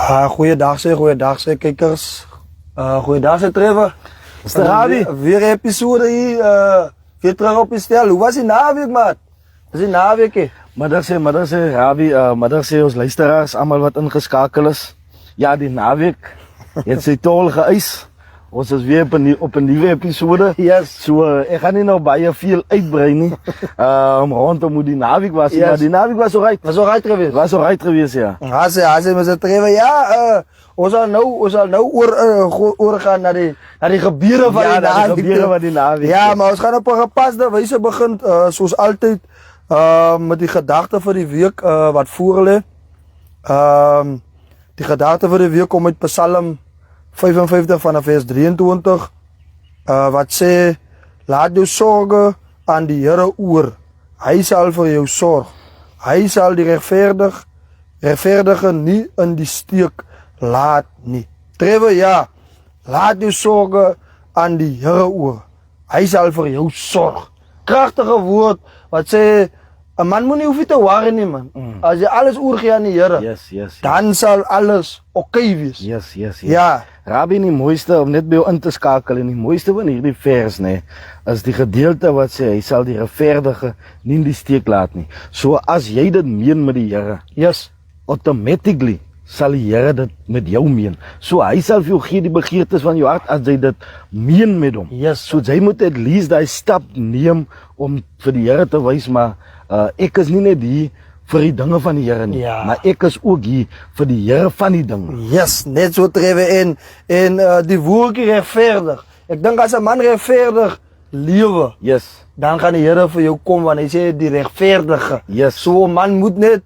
Goeiedag kijkers. Goeiedag Trevor. Is de Rabi? Weer een episode hier. Weer terug op je stel. Hoe was die naweek, maat? Was die naweek, hè? Maar daar sê Rabi, maar daar sê ons luisteraars allemaal wat ingeskakel is. Ja, die naweek het sy tol geëis. Ons is weer op 'n nuwe episode. Yes. So ek gaan nie nou baie veel uitbrei nie. Rondom hoe die naweek was, Yes. maar die naweek was alright. Was alright geweest? Was alright geweest, ja. Hij zei met z'n Trevor, ja, ons zal nou oorgaan naar die gebieden van Ja, die naar die naweek. gebieden van die naweek. Ja, maar ons gaan op een gepaste wijze beginnen, zoals altijd, met die gedachte voor die week, wat voor lê. Die gedachte voor die week komt uit Psalm 55 vanaf vers 23, wat sê, laat jou zorgen aan die Here oor. Hy sal vir jou sorg. Hy sal die rechtvaardige nie in die steek laat nie. Trevor, ja, laat jou zorgen aan die Here oor. Hy sal vir jou sorg. Krachtige woord, wat sê, een man moet nie hoef te worry nie, man. As jy alles oorgee aan die Here, Yes. dan sal alles oké wees. Yes. Ja. Rabi, die mooiste om net by jou in te skakel en die mooiste van hierdie vers nê, is die gedeelte wat sê hy sal die regverdige nie in die steek laat nie. So as jy dit meen met die Here, Yes. automatically sal die Here dit met jou meen. So hy sal vir jou gee die begeertes van jou hart as jy dit meen met hom. Yes. So jy moet at least daai stap neem om vir die Here te wys, maar ek is nie net hier vir die dinge van die Here nie, Ja. maar ek is ook hier vir die Here van die dinge. Yes, net zo Trevor. En die woordje rechtvaardig. Ik denk als een man rechtvaardig lewe, Yes. dan gaan die Here voor jou komen, want hij zegt die rechtvaardige. Yes. Zo'n man moet net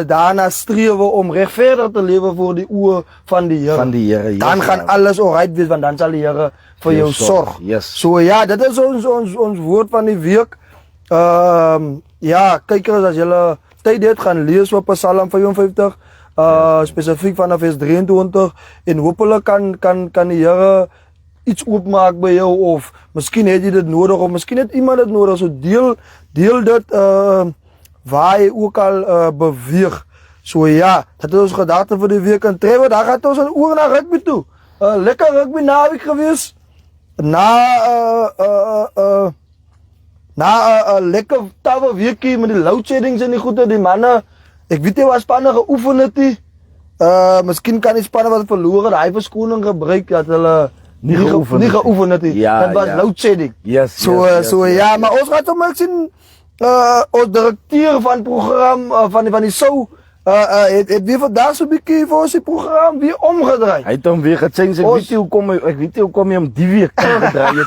daarna streven om rechtvaardig te leven voor die oor van die Here. Van die Here, yes, Dan gaan ja. alles alright wees, want dan zal die Here voor jou zorgen. Yes. So ja, dat is ons woord van die week. Ja, kijkers, als jullie tijd hebt, gaan lezen op Psalm 55. Specifiek vanaf vers 23. En hopelijk kan die Here iets opmaken bij jou. Of misschien heb je dit nodig. Of misschien heeft iemand het nodig. So deel dit waar je ook al beweegt. So ja, dat is ons gedachte voor die week. En Trevor, daar gaat ons een uur naar rugby toe. Lekker rugby naweek geweest. Na een lekker tafel weekie met die loadsheddings en die goede, die mannen, ik weet niet wat spannen geoefen het die. Misschien kan die spannen wat verloren, hij verskoning gebruikt, dat hulle niet geoefen het die. Ja, dat was ja. loadshedding. Yes. Ja, maar ons gaat ook zien, ons directeur van het programma, van die show, het weer vandaag zo'n beetje voor ons die programma weer omgedraaid. Hy het hom weer gechange. Ek weet nie hoekom hy hom die week gedraai het.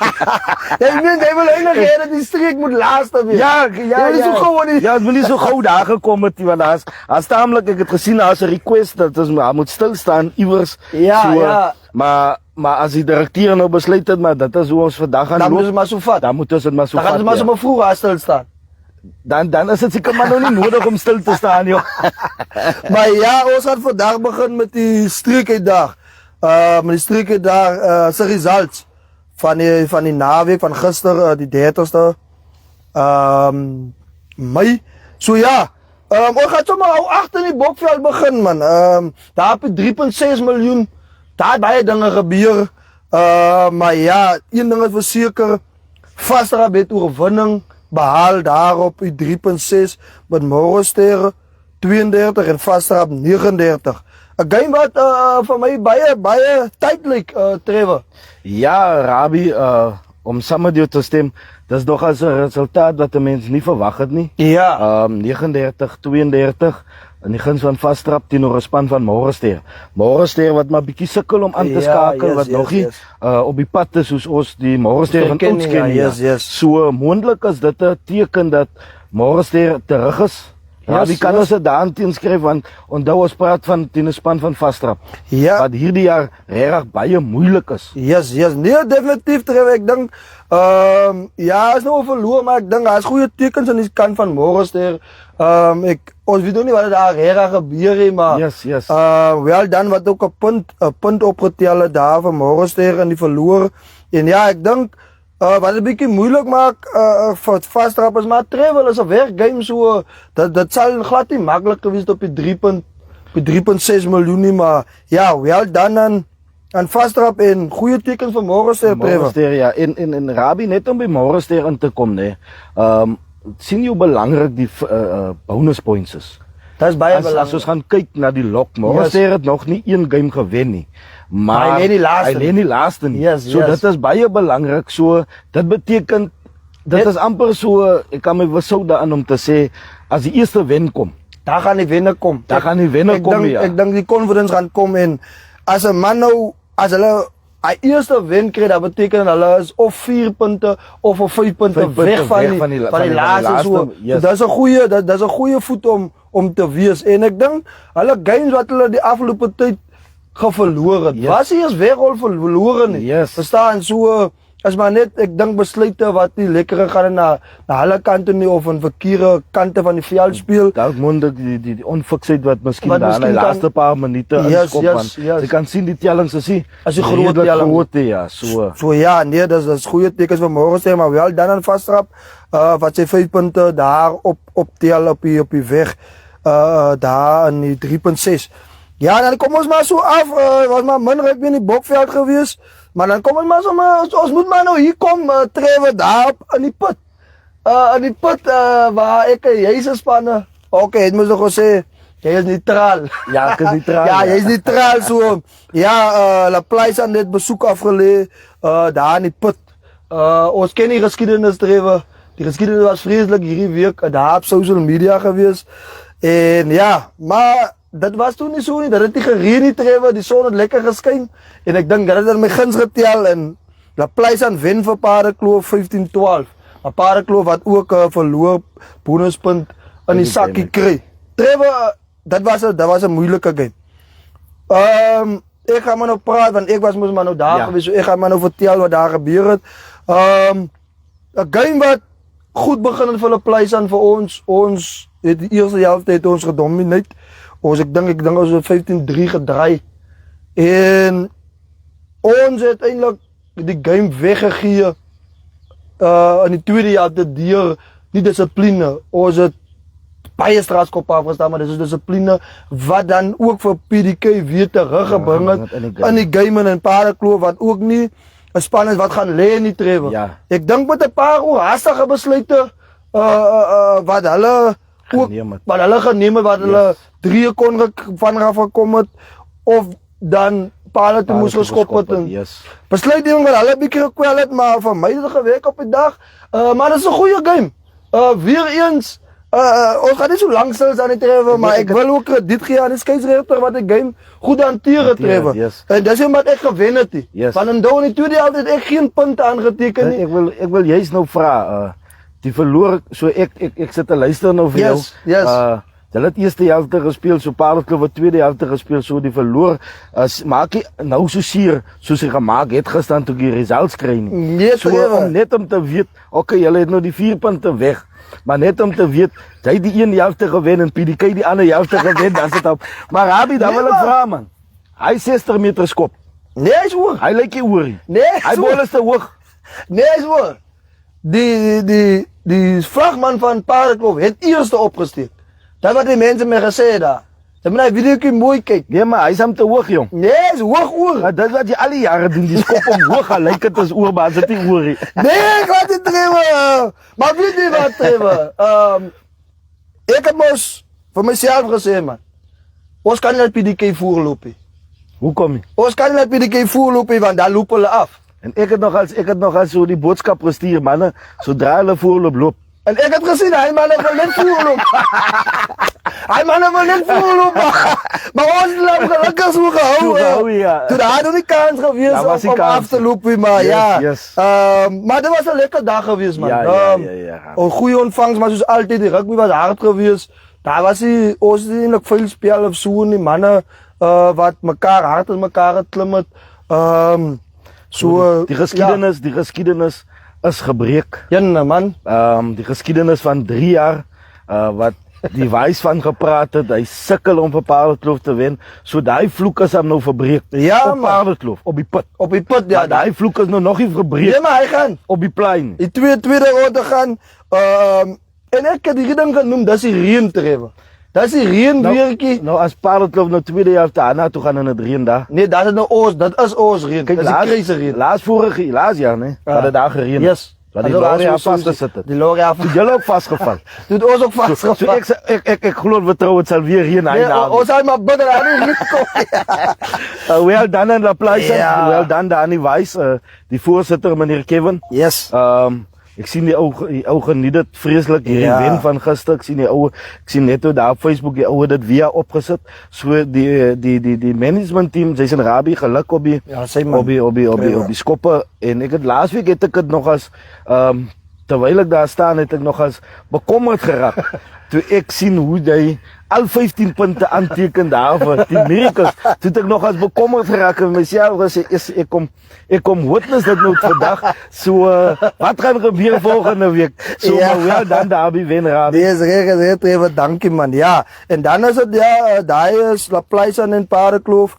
Hij wil eindelijk hê dat die streek moet laatste weer. Ja. Het wil nie so gou daar gekom het nie, want daar's taamlik, ek het gesien daar's 'n request dat hy moet stil staan iewers. Ja, ja. Maar as die direkteur nou besluit het, maar dit is hoe ons vandag gaan Dan loop, moeten ze maar zo vat. dan moet ons dit maar so Dan gaan ze maar zo maar vroeg aan stilstaan. Dan is dit seker maar nou nie nodig om stil te staan, joh. Maar ja, ons gaat vandaag beginnen met die streekeidag. Met die streekeidag, zijn results van die naweek van gisteren, die 30ste mei. So ja, ons gaat zomaar al achter in die Bokveld beginnen, man. Daar heb je 3,6 miljoen. Daar baie dingen gebeuren. Maar ja, één ding is verzeker. Vastrap het oorwinning behaal daarop die 3,6 met Morgenster 32 en Vastrap 39. Een game wat voor mij baie tyd lyk, Trevor. Ja, Rabi, om saam met jou te stem, dis nog as 'n resultaat wat 'n mens nie verwag het nie. Ja. 39-32 in die guns van Vastrap teenoor 'n span van Morgenster. Morgenster wat maar bietjie sukkel om aan te skakel, yes, wat yes, nog nie yes. op die pad is soos ons die Morgenster van Ken ons nie, ken nie. ja, yes. So moontlik is dit 'n teken dat Morgenster terug is. Rabi kan ons dit daan teenskryf, want onthou ons praat van teen 'n span van Vastrap. Ja. Wat hierdie jaar regtig baie moeilik is. Yes. Nee, definitief, Trevor. Ik denk, ja, is nou verloren, maar ik denk, hij is goede tekens aan die kant van Morgenster. Ons weet ook niet wat er daar heel gebeurt, maar Yes. wel dan wat ook een punt opgeteld daar van Morgenster en die verloren. En ja, ik denk, wat het een beetje moeilijk maakt voor het Vastrappers, maar Trevor is een werkgame zo, dat zal glad niet makkelijk geweest op je 3 punt op 3.6 miljoen nie, maar ja, wel dan aan Vastrap en goeie tekens vir Morgenster Trevor. Morgenster, ja. En Rabie, net om by Morgenster in te kom, nee. Sien jy hoe belangrik die bonus points is? Dat is baie As belangrik. ons gaan kyk na die lok, Morgenster het nog nie een game gewen nie. Maar hy leen die laaste nie. Yes, So yes. dit is baie belangrik. So dit beteken dit is amper so, ek kan my besou daarin om te sê, as die eerste wen kom, Daar gaan die wenne kom. daar gaan die wenner kom, ja. Ek dink die confidence gaan kom en as 'n man nou, as hulle hy eerste wen kry, dat beteken hulle is of 4 punte of 5 punte weg van die laaste so. Yes. Dis 'n goeie, dis 'n goeie voet om te wees. En ek dink hulle games wat hulle die afgelope tyd geverloor het, Yes. was nie eens wegrol verlore nie. Yes. Verstaan, so as maar net, ek dink besluite wat nie lekker gaan na hulle kant toe nie of in verkeerde kante van die veld speel. Dalk mondig die onfiksheid wat miskien Wat daar in die miskien laaste paar minute Yes, inskop yes, want yes. jy kan sien die tellings is nie As die groot redelik telling. groot, ja, so. So ja, nee, dis goeie tekens vir Morgenster, maar wel dan aan Vastrap, wat sy 5 punte daar op tel op die weg, daar in die 3.6. Ja, dan kom ons maar so af, was maar min rugby in die Bokveld gewees, maar dan kom ons maar so, ons moet maar nou hier kom, Trevor, daar in die put. In die put, waar ek jy se spanne, okay, het moes nog gesê, jy is neutraal. Ja, ek is neutraal, Ja, ja. jy is neutraal so. Ja, Laplace aan net besoek afgelê, daar in die put. Ons ken die geskiedenis, Trevor. Die geskiedenis was vreeslik hierdie week daar op social media gewees. En ja, maar dit was toen nie so nie, dat het nie gereën nie, Trevor, die son het lekker geskyn, en ek dink, dat het in my guns getel, en Laplace aan wen vir Paardekloof 15-12, maar Paardekloof wat ook verloor bonuspunt in die sakkie kry. Trevor, dat was 'n moeilike game. Ek gaan maar nou praat, want ek was mos maar nou daar gewees, so ek gaan maar nou vertel wat daar gebeur het. 'n Game wat goed begin het vir Laplace aan vir ons het die eerste helfte het ons gedomineer. Ek dink ons het 15-3 gedraai. En ons het eintlik die game weggegee in die tweede helfte deur nie dissipline. Ons het baie straatskop afgestaan, maar dis is dissipline wat dan ook vir PDK weer teruggebring het in die game en Paardekloof wat ook nie 'n span is wat gaan lê nie, Trevor. Ja. Ek dink met 'n paar hastige besluite wat hulle ook geneem het, wat hulle 3 kon van gekom het of dan Paarde toe moes geskop het en besluitneming wat hulle bietjie gekwel het, maar vir my het dit gewerk op die dag. Maar dit is 'n goeie game. Weer eens ons gaan nie so lank stil staan, Trevor, maar ek wil ook krediet gee aan die skeieregter wat die game goed hanteer het, Trevor. En dis omdat ek gewen het. Want in die tweede helfte het ek geen punte aangeteken nie. Ek wil juist nou vra, die verloor, so ek sit te luister nou vir jou. Hulle het eerste helfte gespeel, so Paardekloof het tweede helfte gespeel, so die verloor maak jy nou so seer soos hy gemaak het gister toe die results kry nie. Nee, so net om te weet, okay, julle het nou die 4 punte weg. Maar net om te weet, jy die een helfte gewen en PDK die ander helfte gewen, dan sit op. Maar Rabie, dan wil ek vra man. Hy 60 meter skop. Nee, hy's hoor. Hy lyk nie hoor nie. Nee, hy bol is te hoog. Nee, hy's hoor. Die vlagman van Paardekloof het eerste opgesteek. Dat wat die mense my gesê het daar. Jy moet hy videoetjie mooi kyk. Nee, maar hy's hom te hoog, jong. Nee, hy's hoog oor. Maar dit wat jy al die jare doen, die skop om hoog, lyk dit as oor, maar dit nie oor nie. Nee, ek laat dit Trevor. Maar weet jy wat, Trevor? Ek het mos vir myself gesê, man. Ons kan nie net PDK voorloop nie. Hoekom nie? Ons kan nie net PDK voorloop nie, want dan loop hulle af. En ek het nog als so die boodskap gestuur, manne, sodra hulle voorloop loop. En ek het gesien, hy manne wil net voorloop. Hy manne wil net voorloop. Maar ons het gelukkig so gehou. Ja. Toe daar nog nie kans gewees om af te loop, maar ja. Maar dit was 'n lekker dag gewees, man. Ja. 'n Goeie ontvangs, maar soos altyd, die rugby was hard gewees. Daar was ons nie eintlik veel speel of so nie, manne wat mekaar hard en mekaar het klim het. Die geskiedenis is gebreek. Ja, man. Die geskiedenis van 3 jaar wat die wys van gepraat het, hy sukkel om vir Paardekloof te wen. So daai vloek is hom nou verbreek. Ja, op Paardekloof, op die put. Op die put, ja. Daai vloek is nou nog nie verbreek. Nee, maar hy gaan op die plein. Die tweede ronde gaan en ek het hierdie ding genoem, dis die reën, Trevor. Dis die reënweertjie. Nou as Paardenkloof nou tweede helfte daarna toe gaan in het reën daar. Nee, dat is nou ons, dat is ons reën. Kyk, Dis die kruise reën. laas jaar, nee. Wat het daar gereën. Yes. Wat die lorry af vasgesit het. Die lorry af. Toe julle ook vasgeval. Doet ons ook vasgeval. So ek glo vertrou het sal weer hier na Nee, ons sal maar bidden aan die reën kom. Well done in La Plaza. Ja. Well done daar aan die wys, die voorsitter meneer Kevin. Yes. Ek sien die ou geniet dit vreeslik hierdie wen van gister. Ek sien net hoe daar op Facebook die ou dit weer opgesit. So die management team, Jason Rabie geluk op die op die skoppe en ek het laasweek het ek dit nog as terwyl ek daar staan het ek nog as bekommerd geraak. Toe ek sien hoe jy al 15 punte aanteken daar vir die Miracles, toe het ek nog as bekommerd geraak en myself gesê ek kom witness dit nou vandag. So wat gaan gebeur volgende week? So Ja. maar wel dan Derby wen Rabie. Dis reg, Trevor, dankie man. Ja, en dan is dit daai is La Plaza en Paardenkloof.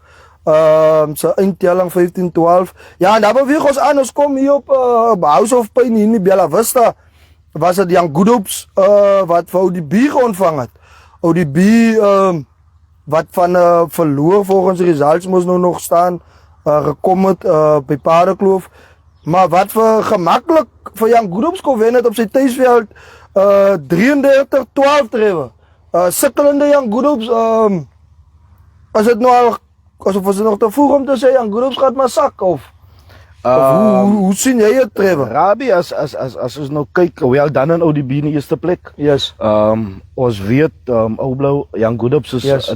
So eindtelling 15-12. Ja, en dan beweeg ons aan. Ons kom hier op House of Pain hier in die Bella Vista. Was dit Young Good Hopes wat vir ODB ontvang het. ODB wat van verloor volgens results moes nou nog staan gekom het by Paardenkloof. Maar wat vir gemaklik vir Young Good Hopes kon wen het op sy tuisveld 33-12 Trevor. Sukkelende Young Good Hopes as dit nou al asof was dit nog te vroeg om te sê Young Good Hopes gaat maar sak of hoe sien jy dit Trevor? Rabie as ons nou kyk, wel dan in ODB in die eerste plek. Yes. Ons weet Ou Blou, Young Good Hopes is Yes.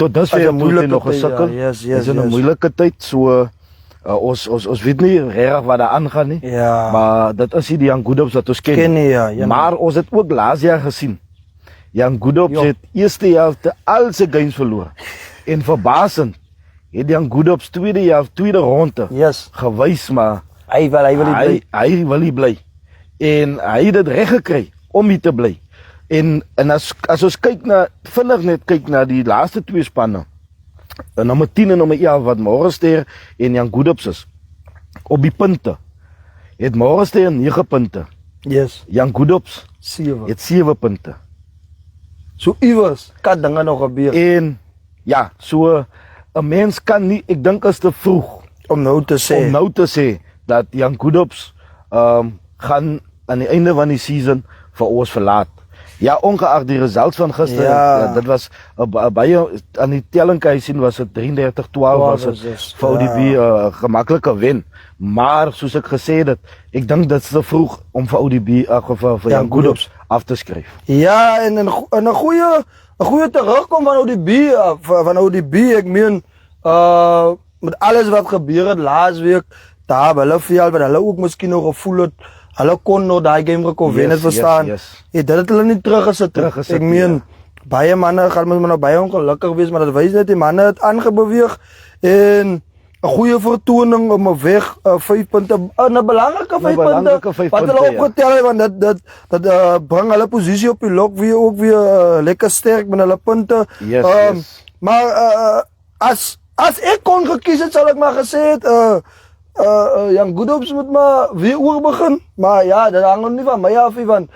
tot dusver moeilike nog tyd, gesukkel. ja, yes, Dis in 'n yes. moeilike tyd, so ons weet nie regtig wat daar aangaan nie. Ja. Maar dit is die Young Good Hopes wat ons ken. Ken nie, ja. Maar ons het ook laas jaar gesien. Young Good Hopes Jo. het eerste helfte al sy games verloor. En verbasend het Young Good Hopes tweede ronde Yes. gewys, maar Hy wil nie bly. hy wil nie bly. En hy het dit reg gekry om hier te bly. En as ons kyk na vinnig net kyk na die laaste twee spanne. Nommer 10 en nommer 11 wat Morgenster en Young Good Hopes is. Op die punte het Morgenster 9 punte. Yes. Young Good Hopes 7. het 7 punte. So iewers kan dinge nog gebeur En ja, so 'n mens kan nie, ek dink is te vroeg om nou te sê. om nou te sê dat Young Good Hopes gaan aan die einde van die season vir ons verlaat. Ja, ongeag die results van gister, Ja. dit was baie aan die telling kan jy sien was dit 33-12 was dit yes, vir ODB gemaklike wen. Maar soos ek gesê het, ek dink dit is te vroeg om vir ODB vir Young Good Hopes af te skryf. Ja, en 'n goeie terugkom van ODB, ek meen met alles wat gebeur het laasweek, daar hulle veld wat hulle ook miskien nog gevoel het, hulle kon nog daai game gekom wen het verstaan. Yes. Ja, dit het hulle nie teruggesit. Ek meen baie manne gaan maar nou baie ongelukkig wees, maar dit wys net die manne het aangebeweeg en 'n goeie vertoning om 'n weg 5 punte, 'n belangrike 5 punte wat hulle opgetel het, want dit bring hulle posisie op die lok weer ook weer lekker sterk met hulle punte. Yes. Maar as ek kon gekies het, sal ek maar gesê het Young Good Hopes moet maar weer oor begin. Maar ja, dit hang nie van my af nie, want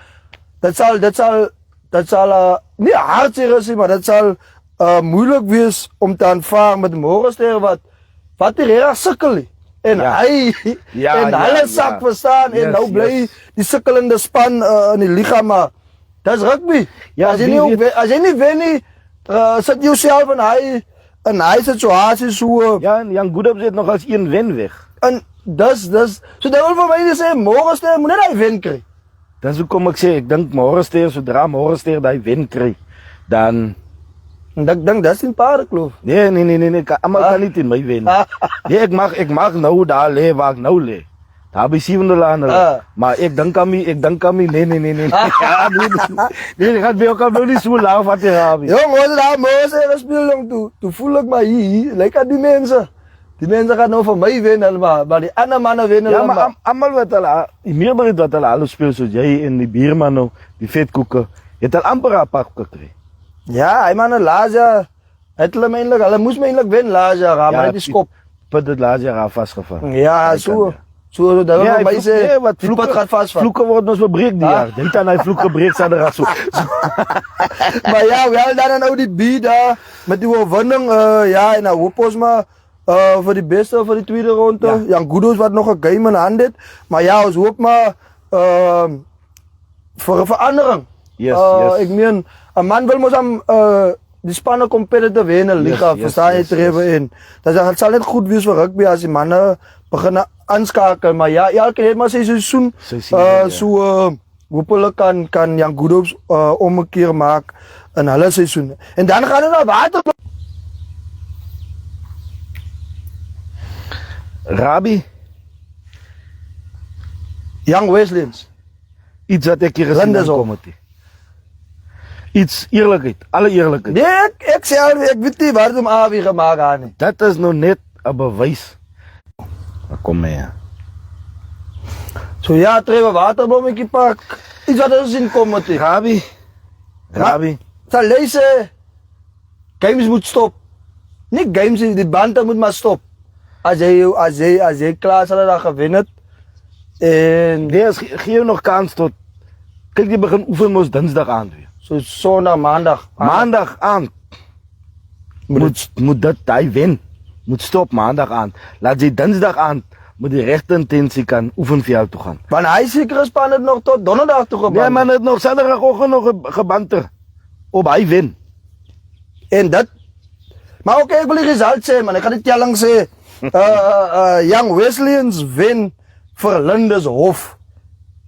dit sal nie hartseer is nie, maar dit sal moeilik wees om te aanvaar met Morgenster wat die regtig sukkel nie. En hulle sak verstaan en nou bly die sukkelende span in die liga, maar dis rugby. Ja, as jy nie wen nie, sit jouself in hy situasie so. Ja, en Young Good Hopes het nog as 1 wen weg. En so dit wil vir my sê Morgenster moet net hy wen kry. Dis hoekom ek sê ek dink Morgenster sodra Morgenster daai wen kry, dan Ek dink dis in Paardenkloof. nee, almal kan nie teen my wen. Nee, ek mag nou daar lê waar ek nou lê. Daar by 7de laan. Maar ek dink aan my, nee. Ja, nee, gaan weer ook nou nie so laag wat jy het. Jong, ons daar Morgenster gespeel jong, toe voel ek maar hier, lyk aan die mense. Die mense gaan nou vir my wen, maar die ander manne wen Ja, maar almal wat hulle, die meerderheid wat hulle al speel soos jy en die bierman nou, die vetkoeke, het al amper 'n pak gekry. Ja, hy manne laas jaar het hulle moes my eintlik wen laas jaar, maar die skop. Dit laas jaar vasgevang. Ja, so So dat wil my sê wat die pad gaan vasvat. Vloeke word ons verbreek die jaar. Jy het aan hy vloek gebreek Sadra so. Maar ja, wel dan nou die B daar met die oorwinning ja en nou hoop ons maar vir die beste vir die tweede ronde. Jan Gudos wat nog 'n game in hand het. Maar ja, ons hoop maar vir 'n verandering. Yes. Ek meen 'n man wil mos aan die spanne competitive wen in liga, verstaan jy Trevor en. Dat sal net goed wees vir rugby as die manne begin aanskakel, maar ja, elke het maar sy seisoen. So hopelik kan Jan Gudos om 'n keer maak in hulle seisoen. En dan gaan hulle na water. Rabbi Young Wesleyans. Iets wat ek hier gesien het kom het. Iets eerlikheid, alle eerlikheid. Nee, ek sê al ek weet nie waarom Awie gemaak aan nie. Dit is nou net 'n bewys. Kom mee. So ja, Trevor Waterblommetjie pak. Iets wat ons sien kom met. Rabbi. Sal lees games moet stop. Nie games die bande moet maar stop. As jy klaar sal dat gewen het. En nee, gee jou nog kans tot kyk jy begin oefen mos Dinsdag aand weer. So Sondag, Maandag aand. Moet dit hy wen. Moet stop Maandag aand. Laat jy Dinsdag aand met die regte intensie kan oefen vir jou toe gaan. Want hy seker span het nog tot Donderdag toe gebanter. Nee man, het nog Saterdagoggend nog gebanter. Op hy wen. En dit maar okay, ek wil die result sê man, ek gaan die telling sê. Young Wesleyans wen vir Lindeshof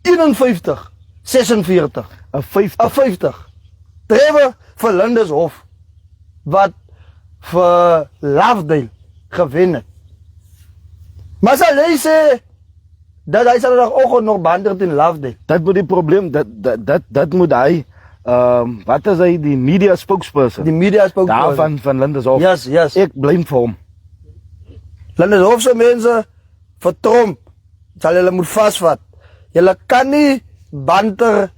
51-46. 'n 50. Trevor vir Lindeshof wat vir Lovedale gewen het. Maar sal jy sê dat hy Saterdagoggend nog banter teen Lovedale? Dat moet die probleem, dat moet hy wat is hy die media spokesperson? Die media spokesperson daar van Lindeshof. Yes. Ek blame vir hom. Lindeshof se mense vir Trump sal hulle moet vasvat. Julle kan nie banter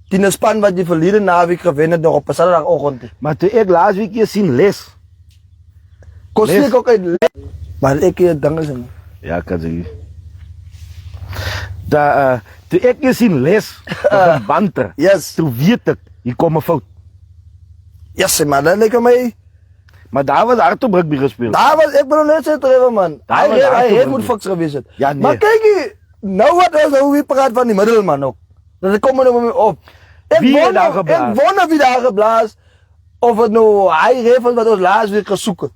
teen 'n span wat die verlede naweek gewen het nog op 'n Saterdagoggend nie. Maar toe ek laasweek hier sien les. Kos ek ook uit les. Maar ek het dinge sien. Ja, kan jy. Toe ek hier sien les van banter. Yes. Toe weet ek hier kom 'n fout. Yes, maar dan lyk my. Maar daar was hardop rugby gespeel. Daar was ek bedoel net sê Trevor man. Hy moet fiks gewees het. Ja, nee. Maar kyk nou wat is nou weer praat van die middelman ook. Dat kom nou op. Ek wonder wie daar geblaas of het nou hy ref wat ons laas week gesoek het.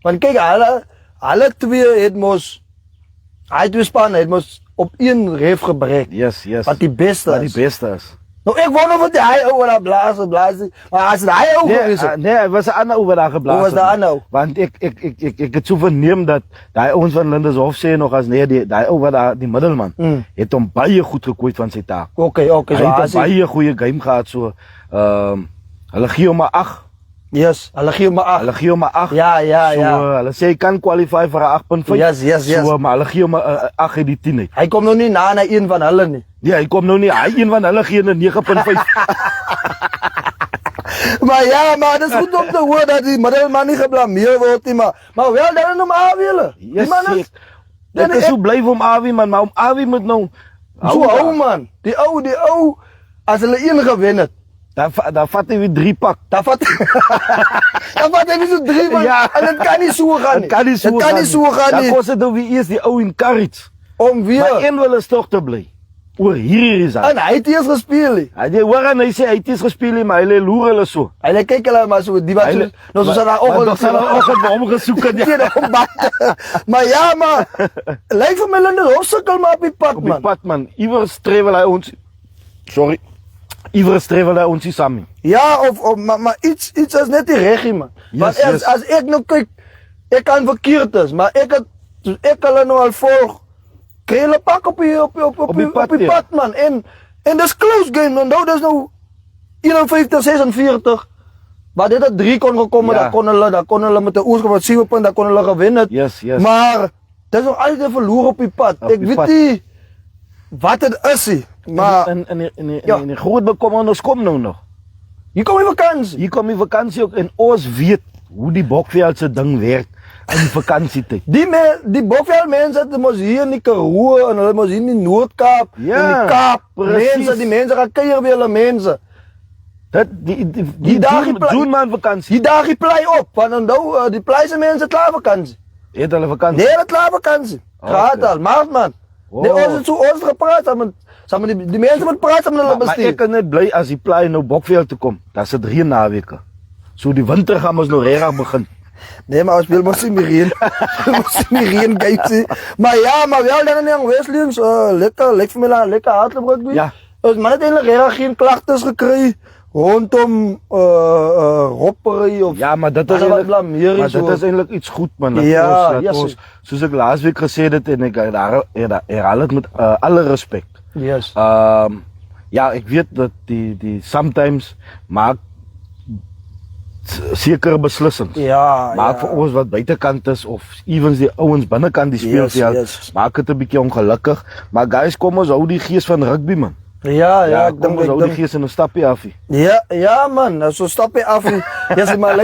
Want kyk hulle twee het mos hy twee spanne het mos op een ref gebreek. Yes. Wat die beste is. Nou ek wonder wat hy oor daar blaas. Maar as hy ook is. Nee, was 'n ander oor daar geblaas. Was daar nou? Want ek het so verneem dat daai ouens van Lindeshof sê nog as nee daai ou wat daar die middelman het hom baie goed gekwyt van sy taak. Okay, so hy het baie goeie game gehad so. Hulle gee hom 'n 8. Yes, hulle gee hom 'n 8. Ja. So hulle sê hy kan qualify vir 'n 8.5. Yes. So maar hulle gee hom 'n 8 uit die 10 uit. Hy kom nog nie na een van hulle nie. Nee, hy kom nou nie. Hy een van hulle gee 'n 9.5. maar dit is goed om te hoor dat die middelman nie geblameer word nie, maar wel dan om Awie hulle. Die man is dit is so bly vir om Awie man, maar om Awie moet nou so hou man. Die ou as hulle een gewen het, dan vat hy weer 3 pak. Dan vat hy weer so 3 man. Ja. En dit kan nie so gaan nie. Dit kan nie so gaan nie. Dan kos dit nou weer eers die ou encourage om weer. Maar een wil is tog te bly. Oor hierdie result. En hy het eers gespeel nie. Hy hoor en hy sê hy het eers gespeel nie, maar hy loer hulle so. Hy kyk hulle maar so die wat so nou so daar oggend vir hom gesoek het. Maar ja, maar lyk vir my Lindeshof sukkel maar op die pad man. Op die pad man. Iewers streef hy ons. Sorry. Iewers streef hy ons saam. Ja, maar iets is net nie reg nie man. Want as ek nou kyk, ek kan verkeerd is, maar ek hulle nou al volg. Kry hulle pak op die pad man. En dis close game. Nou dis nou 51-46. Maar dit het 3 kon gekom het, dan kon hulle met 'n oorskot van 7 punte, dan kon hulle gewen het. Yes. Maar dis nog altyd verloor op die pad. Ek weet nie wat dit is nie. Maar en die groot bekommernis kom nou nog. Hier kom die vakansie ook en ons weet hoe die Bokveld se ding werk. in die vakansietyd. Die Bokveld mense het mos hier in die Karoo en hulle mos hier in die Noord-Kaap, Ja, in die Kaap, precies. die mense gaan kuier by hulle mense. Die dagie doen maar vakansie. Die dagie plei op, want nou die pleise mense klaar vakansie. Het hulle vakansie? Nee, hulle klaar vakansie. Gaat al, maart man. Nee, ons het so ons gepraat, saam met die mense moet praat met hulle Maar bestuur. ek kan net bly as die plaai nou Bokveld toe kom. Dan sit 3 naweke. So die winter gaan ons nou regtig begin. Nee, maar ons wil mos nie meer reën. Mos nie reën kyk. Maar ja, maar wel dan in die Wesleens, lekker vir my lekker hardloop ook doen. Ja. Ons man het eintlik regtig geen klagtes gekry rondom roppery of Ja, maar dit is wat eintlik blameer maar is. dit is eintlik iets goed man. Dat Ja, ons, ja, ons soos ek laasweek gesê het en ek herhaal dit met alle respek. Yes. Ja, ek weet dat die sometimes maak sekere beslissings. Ja, Maak vir ons wat buitekant is of evens die ouens binnekant die speelveld, yes. maak dit 'n bietjie ongelukkig. Maar guys, kom ons hou die gees van rugby man. Ja, ek kom dink ons hou die gees in 'n stapie af. Ja man, nou so stap hy af. Ja, sê maar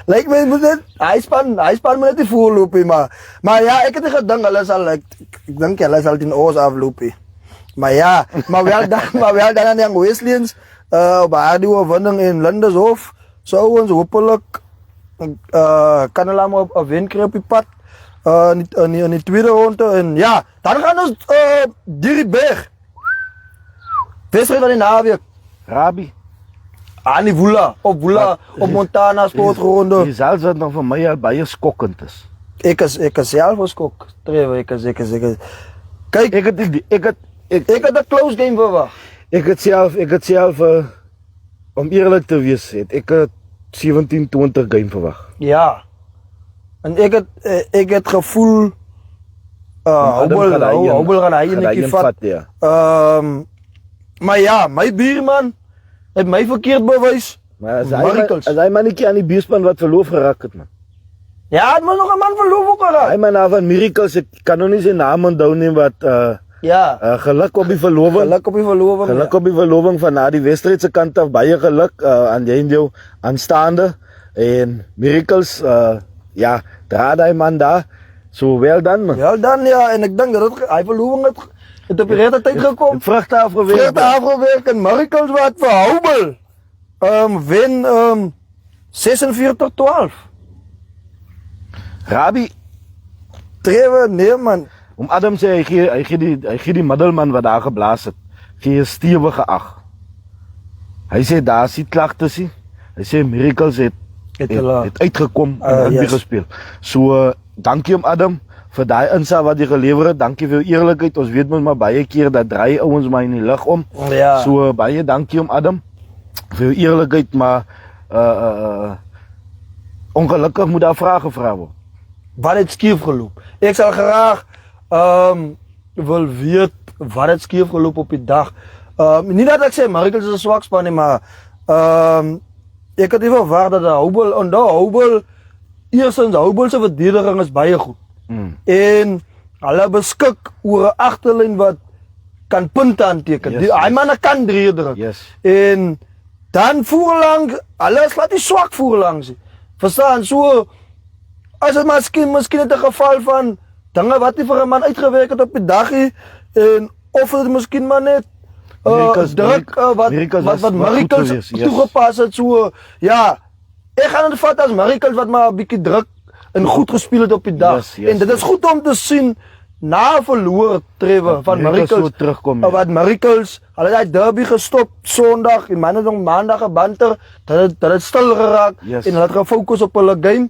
lyk my moet net hy span moet net die voorloop hê, maar ja, ek het nie gedink hulle sal ek dink hulle sal die oors afloop hê. Maar ja, maar wel dan aan die Wesleens op haar die oorwinning in Lindershof. So ons hopelik kan hulle maar op 'n wen kry op die pad in die tweede ronde en ja, dan gaan ons die berg. Wedstrijd van die naweek. Rabbi, Aan die Woela, op Montana sportgronde. dis selfs wat nog vir my al baie skokkend is. Ek is self geskok. Trevor, ek is. Kyk, Ek ek het 'n close game verwag. het self om eerlik te wees, ek het 17-20 game verwag. Ja. En ek het gevoel Hobel gaan hy netjie vat. Ja. Maar ja, my buurman het my verkeerd bewys. Maar as Miracles. hy mannetjie aan die buurspan wat verloof geraak het man. Ja, het mos nog 'n man verloof ook Hy geraak. man van Miracles, ek kan nog nie sy naam onthou nie wat Ja. geluk op die verloving. Geluk op die verloving. Geluk op die verloving van na die Wesdried se kant af, baie geluk aan jy en jou aanstaande en Miracles ja, dra daai man daar. So wel dan man. Ja, dan ja, en ek dink dat hy verloving het op die regte tyd gekom. Het vrugte afgewerk. Vrugte afgewerk en Miracles wat vir Hobel wen 46-12. Rabbi, Trevor, nee man. om Adam sê hy gee die middelman wat daar geblaas het, gee 'n stewige ag. Hy sê daar is nie klagtes nie. Hy sê Miracles het uitgekom en rugby yes. gespeel. So dankie om Adam vir daai insaag wat jy gelewer het. Dankie vir jou eerlikheid. Ons weet mos maar baie keer dat draai ouens maar in die lug om. Ja. So baie dankie om Adam vir jou eerlikheid, maar ongelukkig moet daar vrae gevra word. Wat het skief geloop? Ek sal graag wil weet wat het skief geloop op die dag. Nie dat ek sê Miracles is 'n swak span nie, maar ek het nie verwag dat Hobel eerstens Hobel se verdediging is baie goed. En hulle beskik oor 'n agterlyn wat kan punte aanteken. Yes, Hy manne kan drie druk. Yes. En dan voorlang, hulle is laat nie swak voorlangs nie. Verstaan, so as dit miskien het 'n geval van dinge wat nie vir 'n man uitgewerk het op die dag nie en of dit miskien maar net druk wat Miracles toegepas het, so ja, ek gaan dit vat as Miracles wat maar 'n bietjie druk en goed gespeel het op die dag. En dit is goed om te sien na verloor Trevor van Miracles terugkom. Wat Miracles, hulle het daai derby gestop Sondag en manne het maandag gebanter dat het stil geraak en hulle het gefokus op hulle game.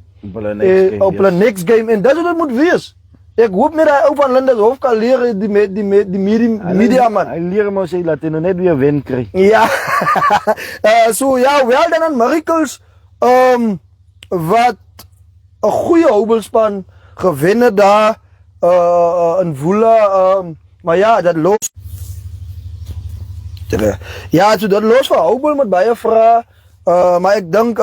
Op hulle next game en dit is wat dit moet wees. Ek hoop net hy ou van Lindershof kan leer die media man. Hy leer mos hy laat hy nou net weer wen kry. Ja. So ja, wel dan aan Miracles wat 'n goeie Hobelspan gewen het daar in Woela, maar ja, dat los. Ja, so dat los vir Hobel met baie vrae. Maar ek dink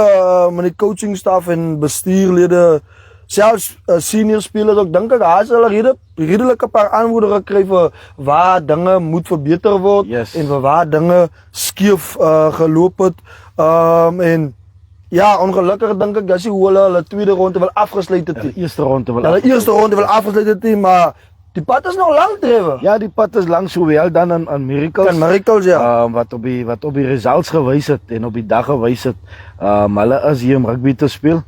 met die coaching staf en bestuurlede, selfs senior spelers ook, dink ek daar is hulle redelike paar antwoorde gekry vir waar dinge moet verbeter word en vir waar dinge skeef geloop het. En Ja, ongelukkig dink ek, hoe hulle tweede ronde wil afgesluit het. Die eerste ronde wil Hulle eerste ronde wil afgesluit het, maar die pad is nog lang, Trevor. Ja, die pad is lang, sowel dan aan Miracles. Kan Miracles, ja. Wat op die results gewys het en op die dag gewys het. Hulle is hier om rugby te speel.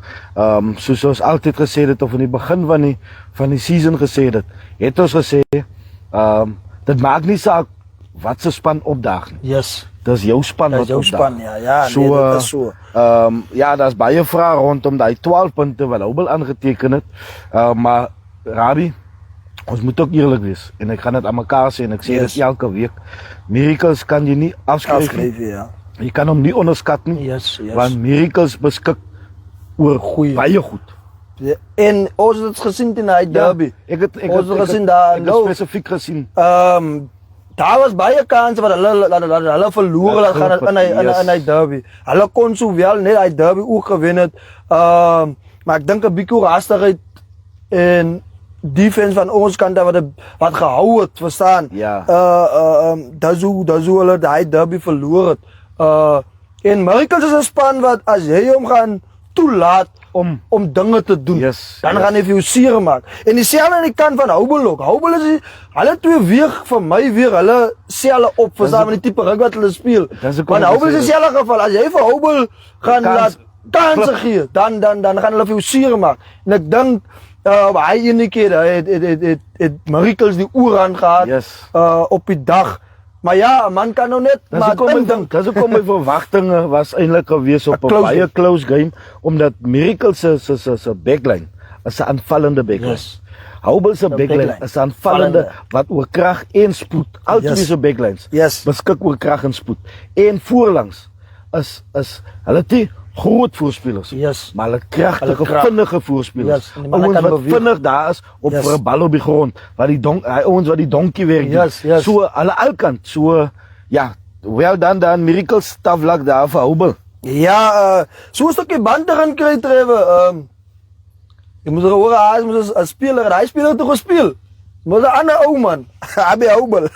Soos ons altyd gesê het of in die begin van die season gesê het ons gesê, dit maak nie saak wat se span opdaag nie. Yes. Dis jou span wat jou opdaag. span, ja, So, nee, dit is so. Ja, daar's baie vrae rondom daai 12 punte wat Hobel aangeteken het. Maar Rabbi, ons moet ook eerlik wees en ek gaan dit aan mekaar sê en ek sê dit elke week. Miracles kan jy nie afskryf nie. Ja. Jy kan hom nie onderskat nie. Yes. Want Miracles beskik oor baie goed. Ja, en ons het dit gesien in die derby. Ek het gesien daar nou spesifiek gesien. Daar was baie kanse wat hulle verloor het gaan in die derby. Hulle kon sowel net die derby ook gewen het. Maar ek dink 'n bietjie rastigheid en defense van ons kant wat gehou het, verstaan? Ja. Dis hoe hulle die derby verloor het. En Miracles is 'n span wat as jy hom gaan toelaat om dinge te doen, dan gaan hy vir jou seer maak. En dieselfde aan die kant van Hobel ook. Hobel is hulle twee weeg vir my weer hulle selle op verstaan met die tipe rugby wat hulle speel. Want Hobel is dieselfde geval. As jy vir Hobel gaan laat kanse gee, dan gaan hulle vir jou seer maak. En ek dink hy ene keer het Miracles die oor aan gehad op die dag. Maar ja, man kan nou net maar dink. Dis hoekom my verwagtinge was eintlik gewees op 'n baie close game omdat Miracles se backline is 'n aanvallende backline. Hobel se backline is 'n aanvallende wat oor krag en spoed, al twee se backlines beskik oor krag en spoed. En voorlangs is hulle die groot voorspelers, maar hulle kragtige, vinnige voorspelers. Ouens wat vinnig daar is op vir 'n bal op die grond, ouens wat die donkie werk. So hulle alkant, so ja, well done Miracles tough luck daar vir Hobel. Ja, so 'n stukkie band te gaan kry, Trevor. Jy moet hoor, hy moet as speler, hy speler te gespeel. Maar 'n ander ou man, Abi Hobel.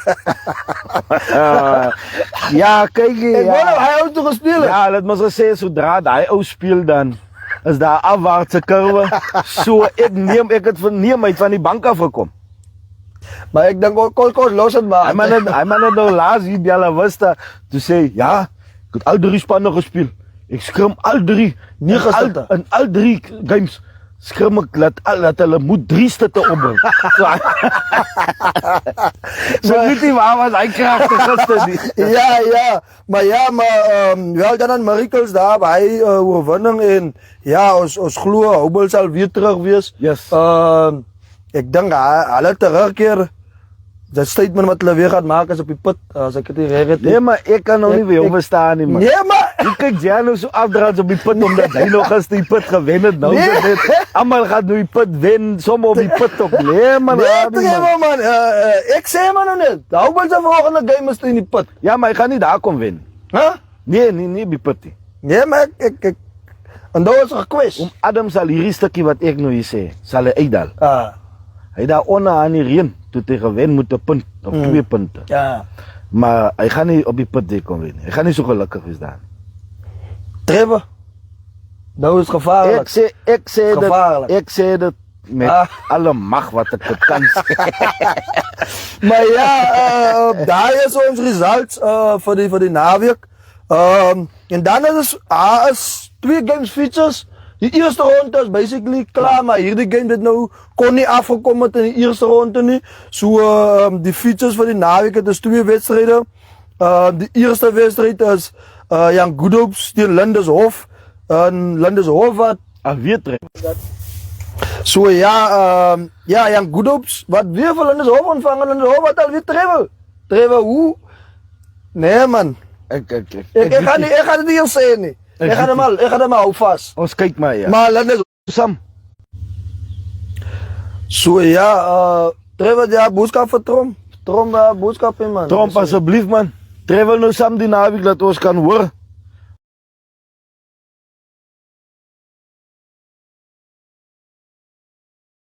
Ja, kyk jy. Ek wou hy ou toe gespeel. Ja, dit mos gesê sodra daai ou speel dan is daar afwaartse kurwe. So ek het verneem uit van die bank af gekom. Maar ek dink kos los het maar. Hy man het nou laas hier by Bella Vista toe sê, ja, ek het al 3 spanne gespeel. Ek skrim al 3, in al 3 games. Skrim ek dat hulle moet 3 stutte opbring. So weet jy waar was hy kragtig gister nie. Ja, maar wel dan aan Miracles daar by oorwinning en ja, ons glo Hobel sal weer terug wees. Ek dink hulle terugkeer. Dat statement wat hulle weer gaan maak is op die put, as ek dit reg het. Nee, maar ek kan nou nie weer verstaan nie, man. Nee, maar jy kyk jy nou so afdraad op die put omdat hy nog as die put gewen het nou net. Almal gaan nou die put wen, soms op die put op. Nee, man. Nee, man. Ek sê maar nou net. Hobel se volgende game is in die put. Ja, maar hy gaan nie daar kom wen. Hæ? Nee, die put nie. Nee, maar ek en daar is 'n request. Om Adam sal hierdie stukkie wat ek nou hier sê, sal hy uitdal. Hy daar onder aan die reën toe hy gewen met 'n punt of 2 punte. Ja. Maar hy gaan nie op die put kom wen. Hy gaan nie so gelukkig wees daar. Trevor. Nou is gevaarlik. Ek sê dit met alle mag wat ek kan sê. Maar ja, daar is ons results vir die naweek. En dan is 2 games features. Die eerste ronde is basically klaar, maar hierdie game dit nou kon nie afgekom het in die eerste ronde nie. So die features vir die naweek het is 2 wedstryde. Die eerste wedstryd is Young Good Hopes teen Lindeshof. Lindeshof wat weer trek. So ja, Young Good Hopes wat weer vir Lindeshof ontvang en Lindeshof wat al weer Trevor hoe? Nee man. Ek gaan dit nie sê nie. Ek gaan dit maar hou vas. Ons kyk maar ja. Maar Lindeshof Sam. So ja, Trevor ja, boodskap vir Trom boodskap man. Trom asseblief man. Trevor nou saam die naweek dat ons kan hoor